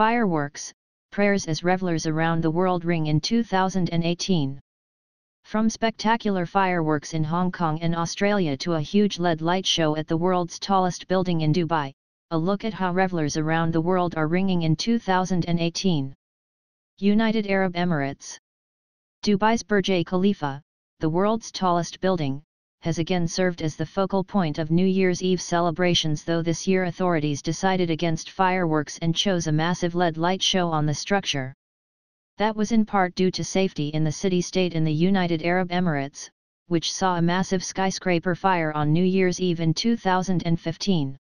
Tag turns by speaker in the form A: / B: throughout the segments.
A: Fireworks, prayers as revelers around the world ring in 2018. From spectacular fireworks in Hong Kong and Australia to a huge LED light show at the world's tallest building in Dubai, a look at how revelers around the world are ringing in 2018. United Arab Emirates. Dubai's Burj Khalifa, the world's tallest building, has again served as the focal point of New Year's Eve celebrations, though this year authorities decided against fireworks and chose a massive LED light show on the structure. That was in part due to safety in the city-state in the United Arab Emirates, which saw a massive skyscraper fire on New Year's Eve in 2015.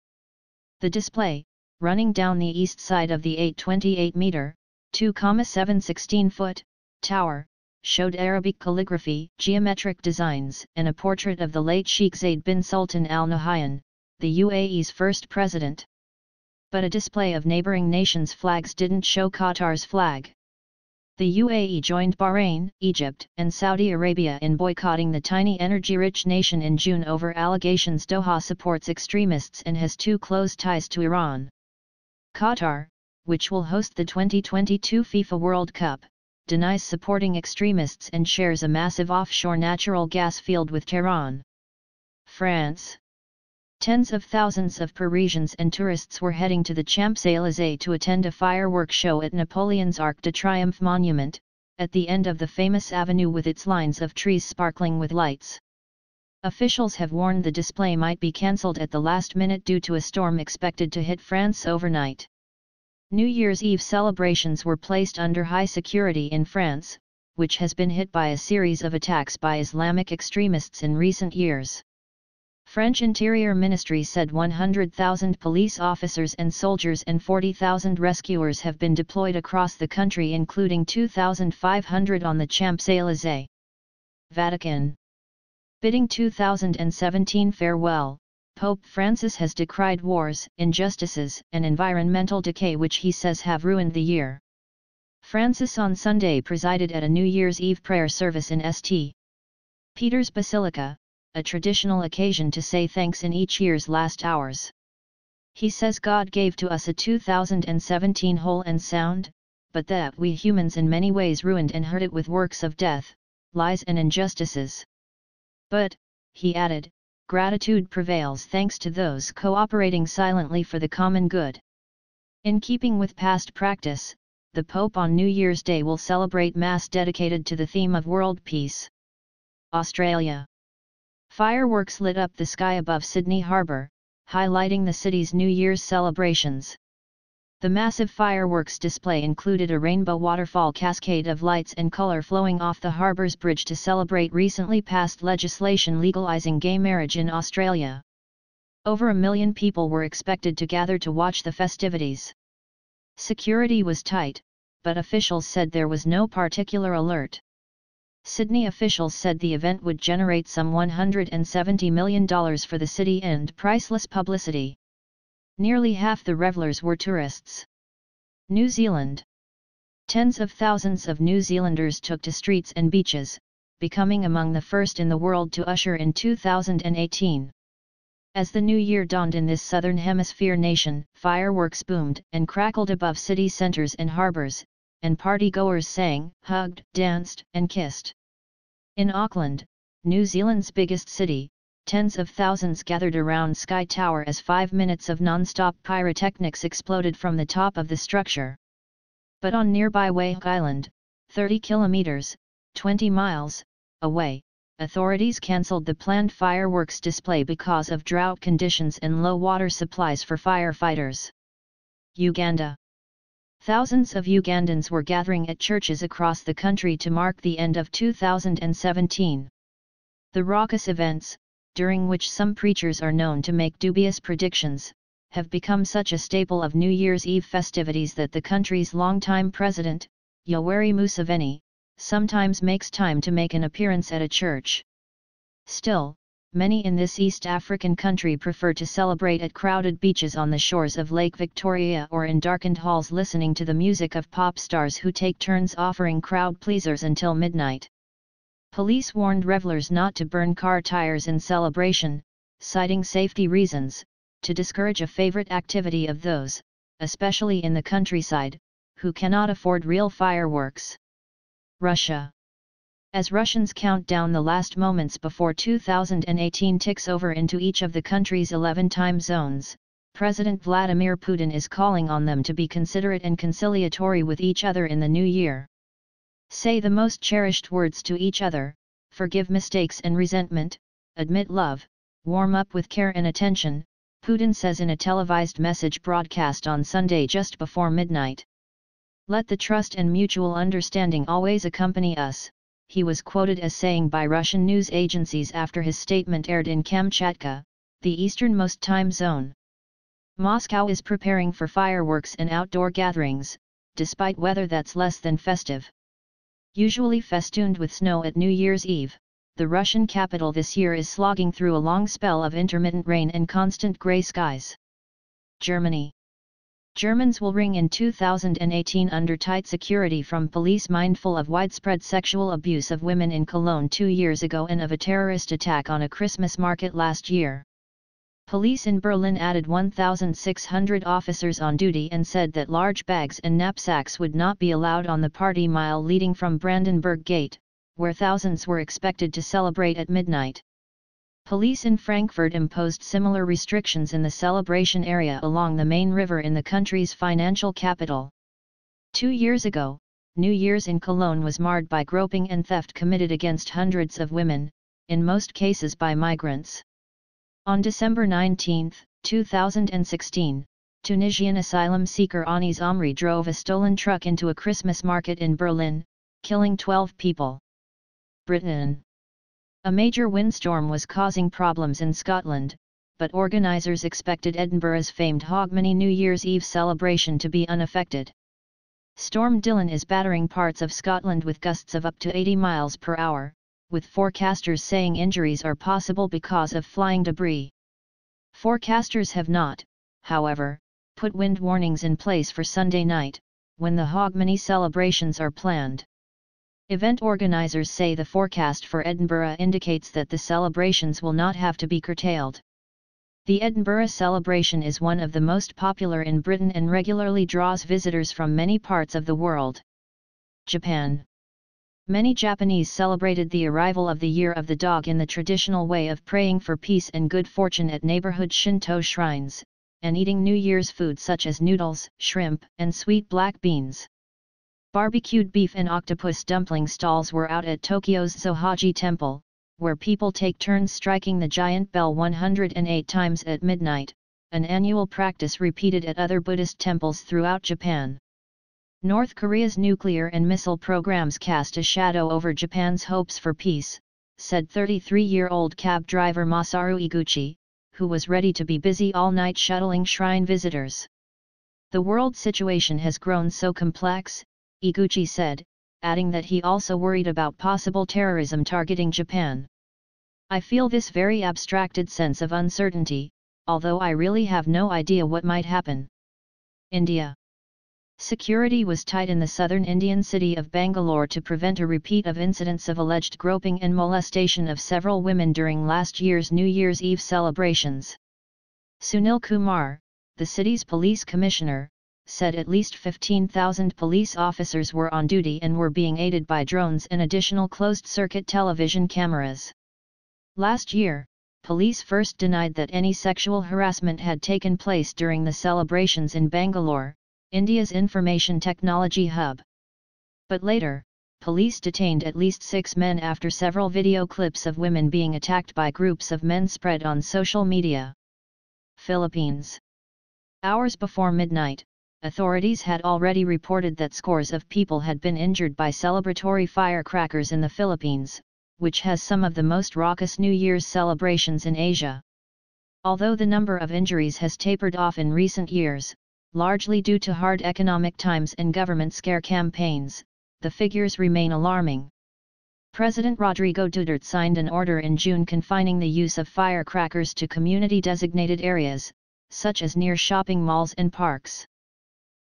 A: The display, running down the east side of the 828-meter, 2.716-foot, tower, showed Arabic calligraphy, geometric designs, and a portrait of the late Sheikh Zayed bin Sultan Al Nahyan, the UAE's first president. But a display of neighboring nations' flags didn't show Qatar's flag. The UAE joined Bahrain, Egypt, and Saudi Arabia in boycotting the tiny energy-rich nation in June over allegations Doha supports extremists and has too close ties to Iran. Qatar, which will host the 2022 FIFA World Cup, denies supporting extremists and shares a massive offshore natural gas field with Tehran. France. Tens of thousands of Parisians and tourists were heading to the Champs-Élysées to attend a firework show at Napoleon's Arc de Triomphe monument, at the end of the famous avenue with its lines of trees sparkling with lights. Officials have warned the display might be cancelled at the last minute due to a storm expected to hit France overnight. New Year's Eve celebrations were placed under high security in France, which has been hit by a series of attacks by Islamic extremists in recent years. French Interior Ministry said 100,000 police officers and soldiers and 40,000 rescuers have been deployed across the country, including 2,500 on the Champs-Élysées. Vatican. Bidding 2017 farewell, Pope Francis has decried wars, injustices, and environmental decay which he says have ruined the year. Francis on Sunday presided at a New Year's Eve prayer service in St. Peter's Basilica, a traditional occasion to say thanks in each year's last hours. He says God gave to us a 2017 whole and sound, but that we humans in many ways ruined and hurt it with works of death, lies and injustices. But, he added, gratitude prevails thanks to those cooperating silently for the common good. In keeping with past practice, the Pope on New Year's Day will celebrate Mass dedicated to the theme of world peace. Australia. Fireworks lit up the sky above Sydney Harbour, highlighting the city's New Year's celebrations. The massive fireworks display included a rainbow waterfall cascade of lights and colour flowing off the harbour's bridge to celebrate recently passed legislation legalising gay marriage in Australia. Over 1 million people were expected to gather to watch the festivities. Security was tight, but officials said there was no particular alert. Sydney officials said the event would generate some $170 million for the city and priceless publicity. Nearly half the revelers were tourists. New Zealand. Tens of thousands of New Zealanders took to streets and beaches, becoming among the first in the world to usher in 2018. As the new year dawned in this southern hemisphere nation, fireworks boomed and crackled above city centres and harbours, and party-goers sang, hugged, danced, and kissed. In Auckland, New Zealand's biggest city, tens of thousands gathered around Sky Tower as 5 minutes of non-stop pyrotechnics exploded from the top of the structure. But on nearby Wake Island, 30 kilometers, 20 miles, away, authorities cancelled the planned fireworks display because of drought conditions and low water supplies for firefighters. Uganda. Thousands of Ugandans were gathering at churches across the country to mark the end of 2017. The raucous events, during which some preachers are known to make dubious predictions, have become such a staple of New Year's Eve festivities that the country's longtime president, Yoweri Museveni, sometimes makes time to make an appearance at a church. Still, many in this East African country prefer to celebrate at crowded beaches on the shores of Lake Victoria or in darkened halls listening to the music of pop stars who take turns offering crowd pleasers until midnight. Police warned revelers not to burn car tires in celebration, citing safety reasons, to discourage a favorite activity of those, especially in the countryside, who cannot afford real fireworks. Russia. As Russians count down the last moments before 2018 ticks over into each of the country's 11 time zones, President Vladimir Putin is calling on them to be considerate and conciliatory with each other in the new year. Say the most cherished words to each other, forgive mistakes and resentment, admit love, warm up with care and attention, Putin says in a televised message broadcast on Sunday just before midnight. Let the trust and mutual understanding always accompany us, he was quoted as saying by Russian news agencies after his statement aired in Kamchatka, the easternmost time zone. Moscow is preparing for fireworks and outdoor gatherings, despite weather that's less than festive. Usually festooned with snow at New Year's Eve, the Russian capital this year is slogging through a long spell of intermittent rain and constant grey skies. Germany. Germans will ring in 2018 under tight security from police mindful of widespread sexual abuse of women in Cologne 2 years ago and of a terrorist attack on a Christmas market last year. Police in Berlin added 1,600 officers on duty and said that large bags and knapsacks would not be allowed on the party mile leading from Brandenburg Gate, where thousands were expected to celebrate at midnight. Police in Frankfurt imposed similar restrictions in the celebration area along the main river in the country's financial capital. 2 years ago, New Year's in Cologne was marred by groping and theft committed against hundreds of women, in most cases by migrants. On December 19, 2016, Tunisian asylum seeker Anis Amri drove a stolen truck into a Christmas market in Berlin, killing 12 people. Britain. A major windstorm was causing problems in Scotland, but organisers expected Edinburgh's famed Hogmanay New Year's Eve celebration to be unaffected. Storm Dylan is battering parts of Scotland with gusts of up to 80 miles per hour, with forecasters saying injuries are possible because of flying debris. Forecasters have not, however, put wind warnings in place for Sunday night, when the Hogmanay celebrations are planned. Event organisers say the forecast for Edinburgh indicates that the celebrations will not have to be curtailed. The Edinburgh celebration is one of the most popular in Britain and regularly draws visitors from many parts of the world. Japan. Many Japanese celebrated the arrival of the Year of the Dog in the traditional way of praying for peace and good fortune at neighborhood Shinto shrines, and eating New Year's food such as noodles, shrimp, and sweet black beans. Barbecued beef and octopus dumpling stalls were out at Tokyo's Zohaji Temple, where people take turns striking the giant bell 108 times at midnight, an annual practice repeated at other Buddhist temples throughout Japan. North Korea's nuclear and missile programs cast a shadow over Japan's hopes for peace, said 33-year-old cab driver Masaru Iguchi, who was ready to be busy all night shuttling shrine visitors. The world situation has grown so complex, Iguchi said, adding that he also worried about possible terrorism targeting Japan. I feel this very abstracted sense of uncertainty, although I really have no idea what might happen. India. Security was tight in the southern Indian city of Bangalore to prevent a repeat of incidents of alleged groping and molestation of several women during last year's New Year's Eve celebrations. Sunil Kumar, the city's police commissioner, said at least 15,000 police officers were on duty and were being aided by drones and additional closed-circuit television cameras. Last year, police first denied that any sexual harassment had taken place during the celebrations in Bangalore, India's information technology hub. But later, police detained at least 6 men after several video clips of women being attacked by groups of men spread on social media. Philippines. Hours before midnight, authorities had already reported that scores of people had been injured by celebratory firecrackers in the Philippines, which has some of the most raucous New Year's celebrations in Asia. Although the number of injuries has tapered off in recent years, largely due to hard economic times and government scare campaigns, the figures remain alarming. President Rodrigo Duterte signed an order in June confining the use of firecrackers to community-designated areas, such as near shopping malls and parks.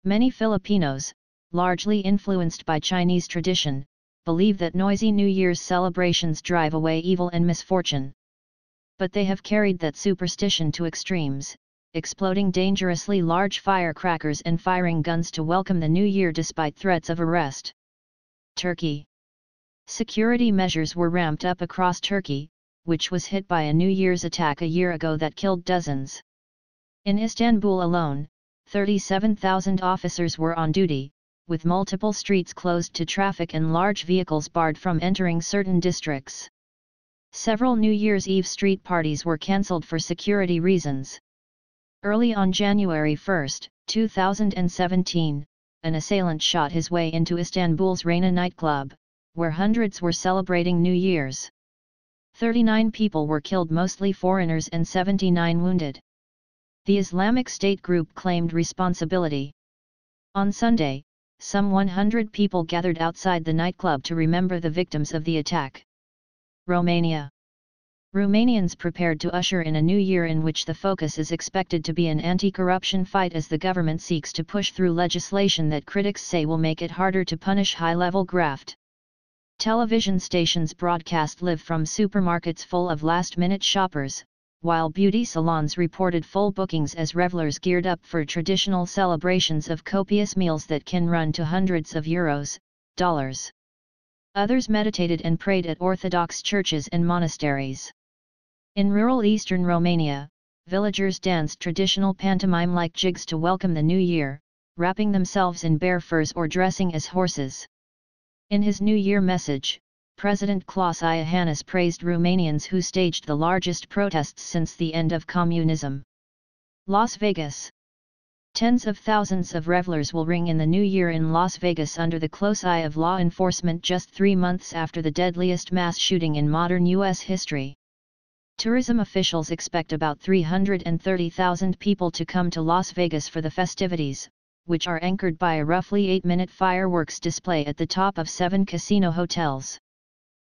A: Many Filipinos, largely influenced by Chinese tradition, believe that noisy New Year's celebrations drive away evil and misfortune. But they have carried that superstition to extremes, exploding dangerously large firecrackers and firing guns to welcome the new year despite threats of arrest. Turkey. Security measures were ramped up across Turkey, which was hit by a New Year's attack a year ago that killed dozens. In Istanbul alone, 37,000 officers were on duty, with multiple streets closed to traffic and large vehicles barred from entering certain districts. Several New Year's Eve street parties were cancelled for security reasons. Early on January 1, 2017, an assailant shot his way into Istanbul's Reyna nightclub, where hundreds were celebrating New Year's. 39 people were killed, mostly foreigners, and 79 wounded. The Islamic State group claimed responsibility. On Sunday, some 100 people gathered outside the nightclub to remember the victims of the attack. Romania. Romanians prepared to usher in a new year in which the focus is expected to be an anti-corruption fight as the government seeks to push through legislation that critics say will make it harder to punish high-level graft. Television stations broadcast live from supermarkets full of last-minute shoppers, while beauty salons reported full bookings as revelers geared up for traditional celebrations of copious meals that can run to hundreds of euros, dollars. Others meditated and prayed at Orthodox churches and monasteries. In rural eastern Romania, villagers danced traditional pantomime-like jigs to welcome the new year, wrapping themselves in bear furs or dressing as horses. In his New Year message, President Klaus Iohannis praised Romanians who staged the largest protests since the end of communism. Las Vegas. Tens of thousands of revelers will ring in the new year in Las Vegas under the close eye of law enforcement just 3 months after the deadliest mass shooting in modern U.S. history. Tourism officials expect about 330,000 people to come to Las Vegas for the festivities, which are anchored by a roughly 8-minute fireworks display at the top of 7 casino hotels.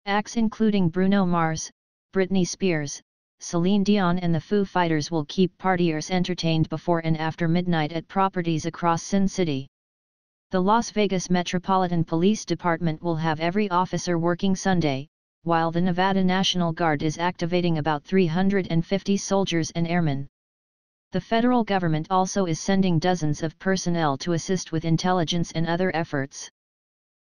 A: Acts including Bruno Mars, Britney Spears, Celine Dion and the Foo Fighters will keep partiers entertained before and after midnight at properties across Sin City. The Las Vegas Metropolitan Police Department will have every officer working Sunday, while the Nevada National Guard is activating about 350 soldiers and airmen. The federal government also is sending dozens of personnel to assist with intelligence and other efforts.